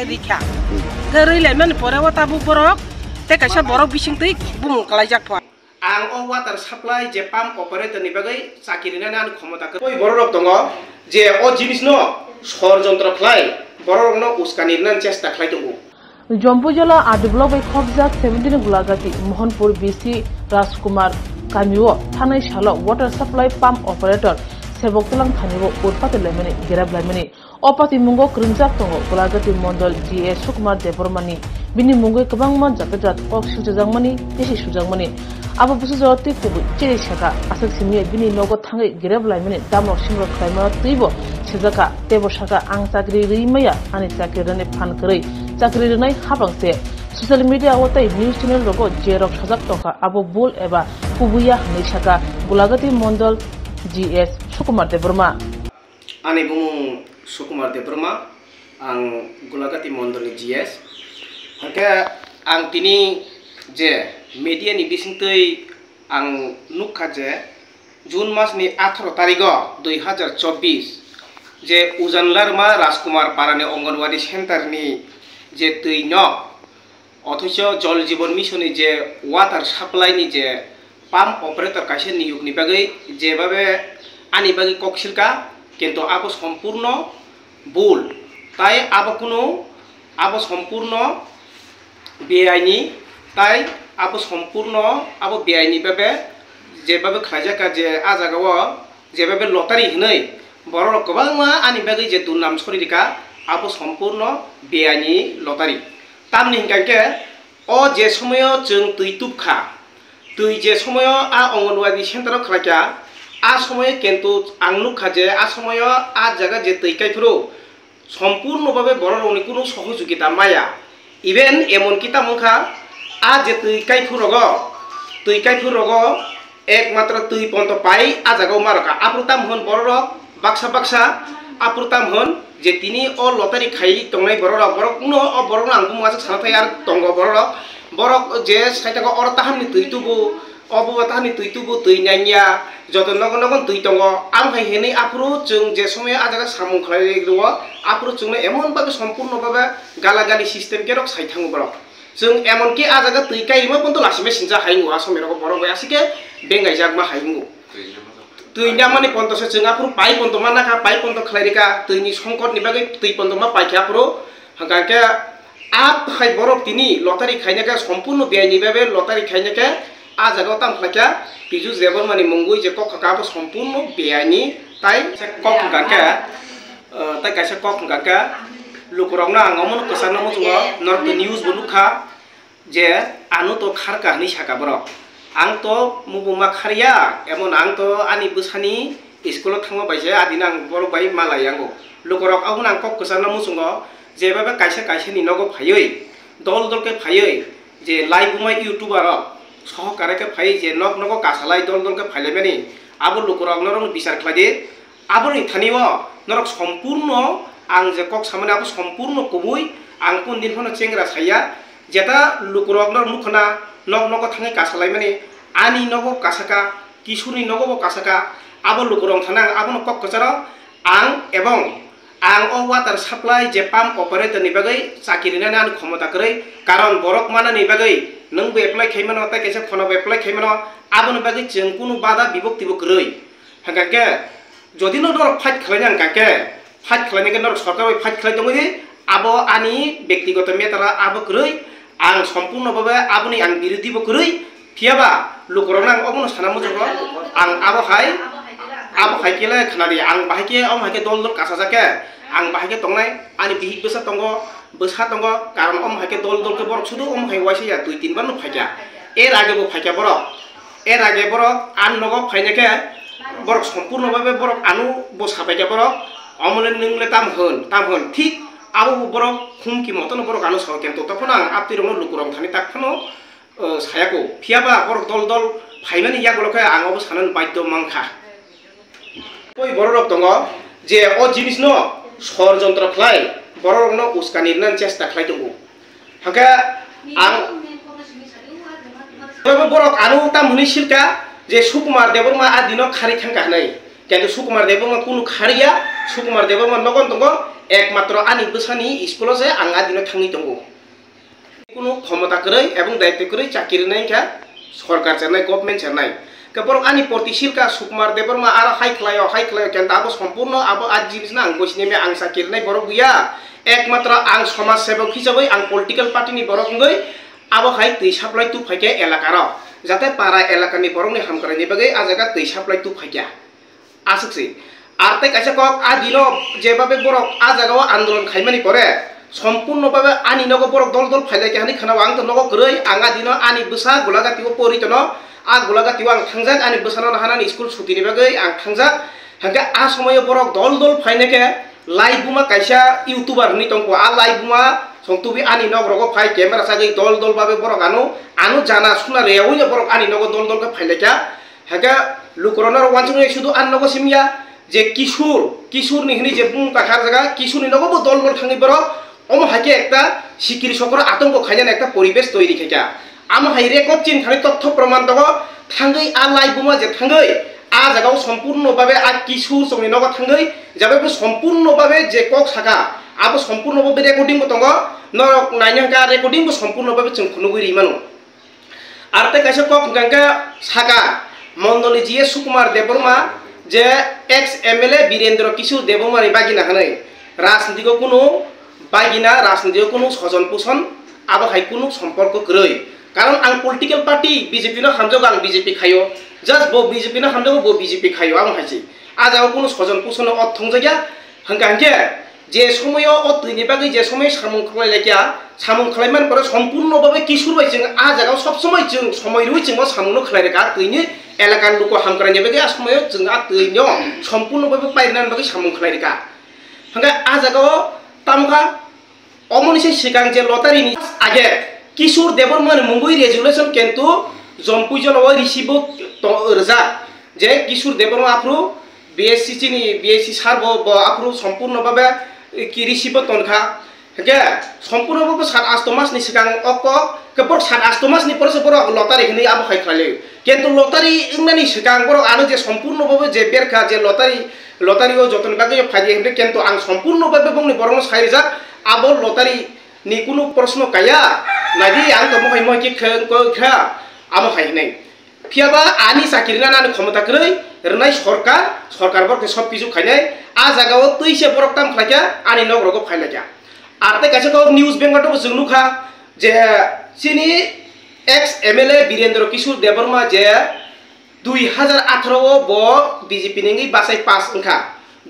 Dikha gari lemen porawa tabu borok te kaisa borok bising tei bung kalajak thwa ang o water supply je pump operator ni bagai sakirina nan khomota koi borok tongo je o jinis no sor jontro khlai borok no uskanir nan chesta khlai tongo জম্পু জেলা আদিব্লক বাই খবজাক 17 গুলাগাতি মোহনপুর বিসি রাজকুমার কামিও থানাই শাল ওয়াটার সাপ্লাই পাম্প অপারেটর সেবকতলাং থানিও উৎপাতে লেমেনি গেরাব লেমেনি অপাতি মুঙ্গো ক্রিমজাক তঙ্গ গুলাগাতি মন্ডল জিএস সুকুমার দেবরমানি বিনি মুঙ্গো কবাংমান জাতজাত কক সুজাংমানি এসি সুজাংমানি আবু বুসু জতি কুবু চেরি শাখা আসক সিমিয়ে বিনি নগদ থাঙ্গি গেরাব লেমেনি দামক সিংর খাইমা তৈব সেজাকা তেব শাখা আং চাকরি রিমায়া আনি চাকরি রানে ফান কरै চাকরি রনাই হাবাংसे সোশ্যাল মিডিয়া ওতাই নিউজ চ্যানেল রগো জেরক সাজাক তখা আবো বুল এবা কুবুয়া হানি শাখা গুলাগাতি মন্ডল GS Sukumar Debbarma ani bung sukumar debroma ang gulagati mondol GS hangke ang tini je media ni bisingtei ang nukha je June mas ni 18 tarigo 2024 je ujanlarma Rajkumar parani Ongonwadi center ni je tui no অথচ জল জীবন মিশনে যে water supply ni je pump operator কাছে নিয়োগ ni bagai যেভাবে আনি বাগি ককশিলকা কিন্তু আবো সম্পূর্ণ ভুল তাই আবো সম্পূর্ণ বেআইনি তাই আবো সম্পূর্ণ আবো বেআইনি ভাবে যেভাবে খাইজাকা যে আজাগাও যেভাবে লটারি হनै বড় গোবাংমা আনি বাগি যে দুর্নাম সরিকা আবো সম্পূর্ণ বেআইনি লটারি তামনি হিংকাকে ও যে সময় जों তুইতুবখা তুই যে সময় আ অঙ্গনওয়াদি সেন্টার খাইকা आ समय किन्तु आं नुखा जे आ समय आ जागा जे तैकाइफोरो सम्पूर्ण भावे बर'नि कुनु सहयोगिता माया इभेन एमन किता मुखा आ जे तैकाइफोरगो एकमात्र तै पन्त पाइ आ जागाव मारका आप्रुताम होन बर'रक बाक्सा आप्रुताम होन जे तिनि अ लटारि खाइ तंनाय बर'रक कुनु अ बर'न आं बुंगासो सानथाय आर तंग बर'रक जे साइटागो अर ताहामनि तैतुबो অবতাহানি তুইতুবো তুইনাইয়া যত নগন নগন তুই দङ आं हाय हेनै आपुरो जों जे समय आजागा सामु खालाय दङ आपुरो जोंनो एमन भाबे सम्पूर्ण भाबे गालागाली सिस्टेम केरक साइथांग बरक जों एमन कि आजागा तुइकाइमा बन्द लासिमे सिनजा हायङो आसमेरक बरक यासिके बेंगाय जागमा हायङो तुइना माने पन्तसे जों आपुरो पाइ पन्त मानाका पाइ पन्त खालायरिका तुइनि संकट नि बागै तुइ पन्त मा पाइखा आपुरो हांगाके आप हाय बरक तिनि लटारि खाइनाका सम्पूर्ण बेआइनि भाबे लटारि खाइनाका आ जागाव तामफ्लाका बिजु जेबर माने मंगुइ जे कखकाबो सम्पूर्ण बेआइनि ताइ कखकाका ताइ कासे कखकाका लुकरंना आंगमन कसानो मुजुङो नर्थ निउज बुनुखा जे आनु तो खारका नि साका बरक आं तो मुबुमा खारिया एमन आं तो आनि बोसानि स्कुलाव थांबा बायसे आदिना आं बर बाय मालायांगो लुकरक आउन आं कखसानो मुजुङो जेबाबे कासे नि नगो फायै दल दलके फायै जे लाइभ बुमाय इउट्यूबार सहकारे के फाइ जे नक नक कासालाय दल दल के फाइलेमेनि आबो लुकरक नरन बिचार खालादि आबो नि थानिव नरक सम्पूर्ण आं जे कक सामने आबो सम्पूर्ण कबुइ आं कोन दिन फनो चेंग्रा साया जेता लुकरक नर मुखना नक नक थाङै कासालाय माने आनि नगो कासाका किशोरनि नगो कासाका आबो लुकरक थाना आबो कक कचार आं एवं आं ओ वाटार साप्लाई जे पाम्प ऑपरेटर नि बागै चाकिरिना नान क्षमता करै कारण बरक माना नि बागै नों बे एप्लाइ खाइमानो ता कैसे फनो एप्लाइ खाइमानो आबोनो बागै जों कुनु बादा बिबक्तिबो गरै हांगाके जदि न दर फाइट खालायना हांगाके फाइट खालायनायके नर सरकार फाइट खालाय दङदि आबो आनि व्यक्तिगत मेटारा आबो गरै आं सम्पूर्ण भाबे आबोनि आं बिरोधिबो गरै थियाबा लुकरना आं अबनो साना मुजुगो आं आबो हायकेले खानादि आं बाहायके हायके दल दल कासा जाके आं बाहायके तंनाय आनि बिहिक बेसा तंगो बसा तंगो कारण हायके दल दल के बरक सुदु हाय वाइसेया 2-3 बार न फायका एर आगेबो फायका बरक आन नगो फायनाके बरक सम्पूर्ण भाबे बरक आनु बो साबायके बरक अमले नोंले ताम होन ठीक आबो बरक खुमकि मतन बरक आनु साव केन तफन आं आपतिरनो लुकुरं थानि ताकफनो सायाको फियाबा बरक दल दल फायनानि यागलके आं अबो सानन बाध्य मांखा कय बरक दङ जे अ जिनिस न षড়যন্ত্র खालाय बर'नो उस्कानिरनान चेष्टा खालाय दङ हांका आं बरक आनु ताम हुनि सिलका जे सुकुमार देबरमा आ दिनो खारि थांका नै किन्तु सुकुमार देबरमा कुनु खारिया सुकुमार देबरमा नगन दङ একমাত্র আনি বসানি স্কুলে যে আঙা দিন থাঙি দङ কোনো ক্ষমতা করে এবং দায়িত্ব করে চাকরি নাই কা সরকার চেনাই গভর্নমেন্ট চেনাই কেবল আনি প্রতিশীল কা সুকুমার দেববর্মা আর হাই খেলায় কেন আবো সম্পূর্ণ আবো আজ জিনিস না আং বসিনে আং চাকরি নাই বড় গিয়া একমাত্র আং সমাজ সেবক হিসাবে আং পলিটিক্যাল পার্টিনি বড় গই আবো হাই তৈ সাপ্লাই তু ফাইকে এলাকার যাতে পাড়া এলাকানি বরংনি হামকরানি বাগে আজাगा তৈ সাপ্লাই তু ফাইকা আসছে আর তাই কাছে কক আ দিন যেভাবে বরক আ জায়গাও আন্দোলন খাইমানি করে সম্পূর্ণভাবে আনি নগ বরক দল দল ফাইলাইকে হানি খানাও আং তো নগ গরৈ আঙা দিন আনি বসা গোলাগাতিও পরিতন आ गोलागातिव आं थांजाक आनि बोसानो हानानि स्कुल छुटिनि बागै आं थांजाक हांगा आ समय बरक दल दल फाइनाके लाइभ बुमा कायसा इउटुबार नि तंको आ लाइभ बुमा संतुबि आनि नगरगो फाइ क्यामेरा सागै दल दल बाबे बरक आनु जाना सुना रेयावैनो बरक आनि नग दल दल का फाइलाइका हांगा लुकरनार वानसुनि सुदु आन नग सिमिया जे किशोर नि हनि जे बुं काखार जागा किशोरनि नगबो दल दल थांनि बरक ओम हाके एकता सिकिरि सकर आतंक खायना एकता परिवेश तैरि खायका आम हाई रेकर्ड चिन थाने तथ्य प्रमाण दङ थांगै आ लाइभ बुमा जे थांगै आ जागाव सम्पूर्ण भाबे आ किशोर संनि नग थांगै जाबे सम्पूर्ण भाबे जे कक साका आबो सम्पूर्ण भाबे रेकर्डिंग बो दङ न नायनका रेकर्डिंग बो सम्पूर्ण भाबे जों खुनुगुरि मानु आरते कायसे कक गंगा साका मंडली जी सुकुमार देबबर्मा जे एक्स एमएलए वीरेंद्र किशोर देबबर्मानि बागिना हानै राजनीतिको कुनु बागिना राजनीतिको कुनु सजन पोषण आबो हाई कुनु सम्पर्क गरै कारण आं पलिटिकल पार्टी बीजेपी न हामजोग आं बीजेपी खायो जस्ट बो बीजेपी न हामजोग बो बीजेपी खायो आं हाइसि आजाव कोनो सजन पुसन अथं जाया हंगांके जे समय अ तैनि बागै जे समय सामुं खलायलायकिया सामुं खलायमान पर सम्पूर्ण भाबे किशोर बाय जों आ जागाव सब समय जों समय रुइ जों सामुंनो खलायरेका तैनि एलाकान लुको हामकरानि बागै आ समय जों आ तैनो सम्पूर्ण भाबे पाइरनान बागै सामुं खलायरेका हंगा आ जागाव तामका अमनिसे सिगां जे लटारिनि आगे किशोर देबबर्मा मुंबई रेजुलेशन किंतु जम्पुजन रिसीव रजा जे किशोर देबबर्मा आफ्रु बीएससी चिनी बीएससी सार बो आफ्रु सम्पूर्ण भाबे कि रिसीव तनखा हेगे सम्पूर्ण भाबे 7-8 मासनि सिगां अक केबल 7-8 मासनि परसे बर लटारि हनै आबो खाय खाले किंतु लटारि इंनानि सिगां बर आनो जे सम्पूर्ण भाबे जे बेरखा जे लटारिओ जतन बागै फादि हनै किंतु आं सम्पूर्ण भाबे बुंनि बरनो साइजा आबो लटारि नि कुनु प्रश्न काया नादि आं तो मोय कि खा आम हाइनै फियाबा आनि साकिरिना नानि क्षमता करै रनाय सरकार बरके सब किजु खाइनाय आ जागाव तैसे बरक ताम खायका आनि नगरगो फाइलायका आरते कासे को न्यूज बेंगट जों नुखा जे सिनि एक्स एमएलए वीरेंद्र किशोर देबबर्मा जे 2018 बो बीजेपी नि बासाय पास ओंखा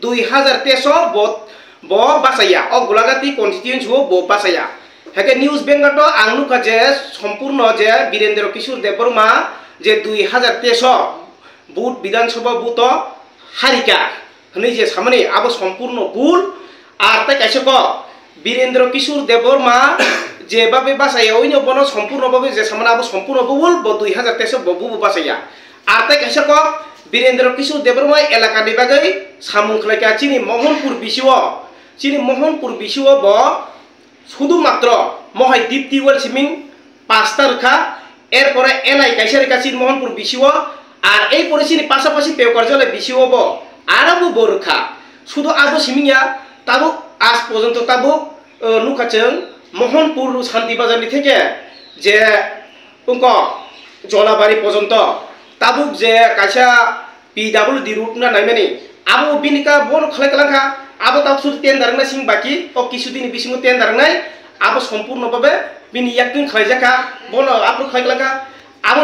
2013 बो बासाया अ गोलागाति कन्स्टिट्युएन्सि बो बासाया हेके न्यूज बेंगट आं नुखा जे सम्पूर्ण जे वीरेंद्र किशोर देबबर्मा जे 2013 बुथ विधानसभा बुथ हारिका हनै जे सामने आबो सम्पूर्ण बुल आरते कायसे को वीरेंद्र किशोर देबबर्मा जे बाबे बासाया ओइनो बनो सम्पूर्ण भाबे जे सामने आबो सम्पूर्ण बुल बो 2013 बो बुबु बासाया आरते कायसे को वीरेंद्र किशोर देबबर्मा एलाकानि बागै सामुं खलायका चिनि मोहनपुर बिसिव बो শুধুমাত্র মহাই দীপ্তি ওয়েল সিমিং 5টা রেখা এরপরে এনআই কাইসা রেখা চিন মোহনপুর বিশিও আর এই পরিচিনি পাশাপাশি পেওকারজলে বিশিও ব আরবো বরখা শুধু আবো সিমিয়া তাবো আজ পর্যন্ত তাবো নুকাচং মোহনপুর শান্তি বাজারনি থেকে যে উঙ্ক জলাবাড়ি পর্যন্ত তাবুক যে কাইসা পিডব্লিউডি রুট না নাইমানি আবো বিনিকা বন খালাইকালাঙ্কা आबो ताब सुद तेन दारंगना सिं बाकी ओ किसुदिनि बिसिंगो तेन दारंनाय आबो सम्पूर्ण भाबे बिनि याकटिं खालायजाका बन आप्रो खालायलाका आबो